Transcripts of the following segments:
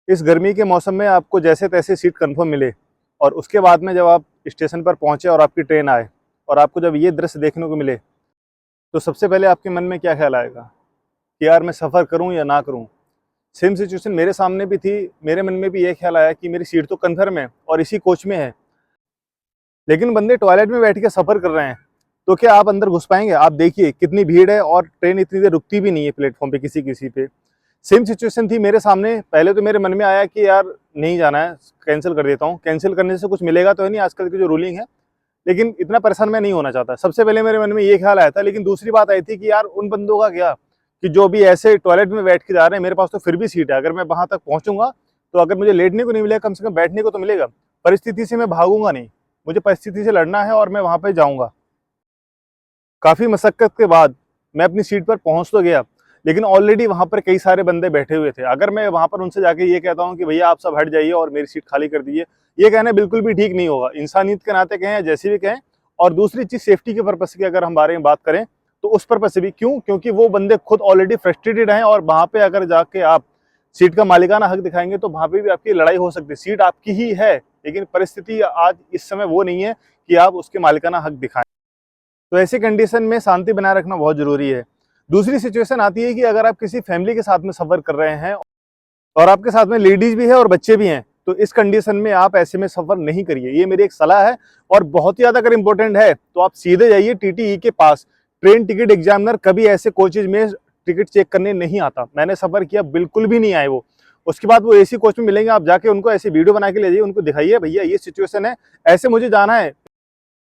इस गर्मी के मौसम में आपको जैसे तैसे सीट कंफर्म मिले और उसके बाद में जब आप स्टेशन पर पहुंचे और आपकी ट्रेन आए और आपको जब ये दृश्य देखने को मिले, तो सबसे पहले आपके मन में क्या ख्याल आएगा कि यार मैं सफ़र करूं या ना करूं। सेम सिचुएशन मेरे सामने भी थी। मेरे मन में भी ये ख्याल आया कि मेरी सीट तो कंफर्म है और इसी कोच में है, लेकिन बंदे टॉयलेट में बैठ के सफ़र कर रहे हैं, तो क्या आप अंदर घुस पाएंगे? आप देखिए कितनी भीड़ है और ट्रेन इतनी देर रुकती भी नहीं है प्लेटफॉर्म पे किसी किसी पे। सेम सिचुएशन थी मेरे सामने। पहले तो मेरे मन में आया कि यार नहीं जाना है, कैंसिल कर देता हूँ। कैंसिल करने से कुछ मिलेगा तो है नहीं, आजकल की जो रूलिंग है, लेकिन इतना परेशान मैं नहीं होना चाहता। सबसे पहले मेरे मन में ये ख्याल आया था। लेकिन दूसरी बात आई थी कि यार उन बंदों का क्या कि जो भी ऐसे टॉयलेट में बैठ के जा रहे हैं, मेरे पास तो फिर भी सीट है। अगर मैं वहां तक पहुंचूंगा तो अगर मुझे लेटने को नहीं मिलेगा, कम से कम बैठने को तो मिलेगा। परिस्थिति से मैं भागूंगा नहीं, मुझे परिस्थिति से लड़ना है और मैं वहां पर जाऊंगा। काफी मशक्कत के बाद मैं अपनी सीट पर पहुंच तो गया, लेकिन ऑलरेडी वहां पर कई सारे बंदे बैठे हुए थे। अगर मैं वहां पर उनसे जाके ये कहता हूँ कि भैया आप सब हट जाइए और मेरी सीट खाली कर दीजिए, ये कहना बिल्कुल भी ठीक नहीं होगा। इंसानियत के नाते कहें या जैसे भी कहें। और दूसरी चीज सेफ्टी के पर्पज की अगर हम बारे में बात करें तो उस पर्पज से भी क्यों, क्योंकि वो बंदे खुद ऑलरेडी फ्रस्ट्रेटेड हैं और वहां पे अगर जाके आप सीट का मालिकाना हक दिखाएंगे तो वहां पे भी आपकी लड़ाई हो सकती है। सीट आपकी ही है, लेकिन परिस्थिति आज इस समय वो नहीं है कि आप उसके मालिकाना हक दिखाएं। तो ऐसी कंडीशन में शांति बनाए रखना बहुत जरूरी है। दूसरी सिचुएशन आती है कि अगर आप किसी फैमिली के साथ में सफर कर रहे हैं और आपके साथ में लेडीज भी है और बच्चे भी हैं, तो इस कंडीशन में आप ऐसे में सफर नहीं करिए। ये मेरी एक सलाह है। और बहुत ही ज्यादा अगर इंपॉर्टेंट है तो आप सीधे जाइए टीटीई के पास। ट्रेन टिकट एग्जामिनर कभी ऐसे कोचेज में टिकट चेक करने नहीं आता। मैंने सफर किया, बिल्कुल भी नहीं आए वो। उसके बाद वो एसी कोच में मिलेंगे, आप जाके उनको ऐसे वीडियो बना के ले जाइए, उनको दिखाइए भैया ये सिचुएशन है, ऐसे मुझे जाना है,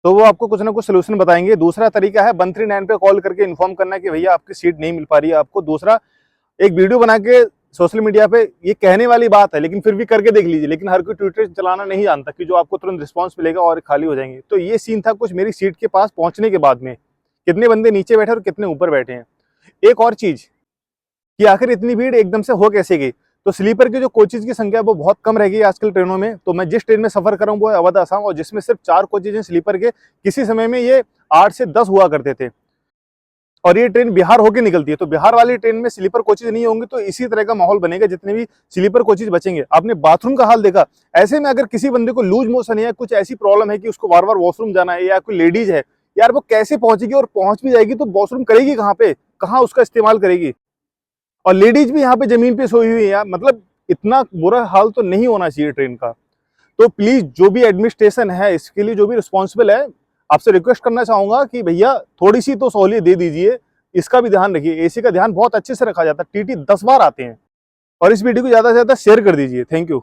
तो वो आपको कुछ ना कुछ सोल्यूशन बताएंगे। दूसरा तरीका है 139 पे कॉल करके इन्फॉर्म करना कि भैया आपकी सीट नहीं मिल पा रही है आपको। दूसरा, एक वीडियो बना के सोशल मीडिया पे, ये कहने वाली बात है लेकिन फिर भी करके देख लीजिए। लेकिन हर कोई ट्विटर चलाना नहीं जानता कि जो आपको तुरंत रिस्पांस मिलेगा और खाली हो जाएंगे। तो ये सीन था कुछ मेरी सीट के पास पहुंचने के बाद में, कितने बंदे नीचे बैठे और कितने ऊपर बैठे हैं। एक और चीज कि आखिर इतनी भीड़ एकदम से हो कैसे गई। तो स्लीपर की जो कोचेज की संख्या है वो बहुत कम रह गई है आजकल ट्रेनों में। तो मैं जिस ट्रेन में सफर कर रहा हूँ वो है अवध आसाम, और जिसमें सिर्फ 4 कोचेज हैं स्लीपर के। किसी समय में ये 8 से 10 हुआ करते थे और ये ट्रेन बिहार होके निकलती है। तो बिहार वाली ट्रेन में स्लीपर कोचेज नहीं होंगे तो इसी तरह का माहौल बनेगा, जितने भी स्लीपर कोचेज बचेंगे। आपने बाथरूम का हाल देखा। ऐसे में अगर किसी बंदे को लूज मोशन है या कुछ ऐसी प्रॉब्लम है कि उसको बार बार वॉशरूम जाना है, या कोई लेडीज है, यार वो कैसे पहुंचेगी? और पहुंच भी जाएगी तो वॉशरूम करेगी कहाँ पे, कहाँ उसका इस्तेमाल करेगी? और लेडीज भी यहाँ पे जमीन पे सोई हुई है यार। मतलब इतना बुरा हाल तो नहीं होना चाहिए ट्रेन का। तो प्लीज जो भी एडमिनिस्ट्रेशन है, इसके लिए जो भी रिस्पॉन्सिबल है, आपसे रिक्वेस्ट करना चाहूंगा कि भैया थोड़ी सी तो सहूलियत दे दीजिए। इसका भी ध्यान रखिए। एसी का ध्यान बहुत अच्छे से रखा जाता है, टीटी 10 बार आते हैं। और इस वीडियो को ज्यादा से ज्यादा शेयर कर दीजिए। Thank you.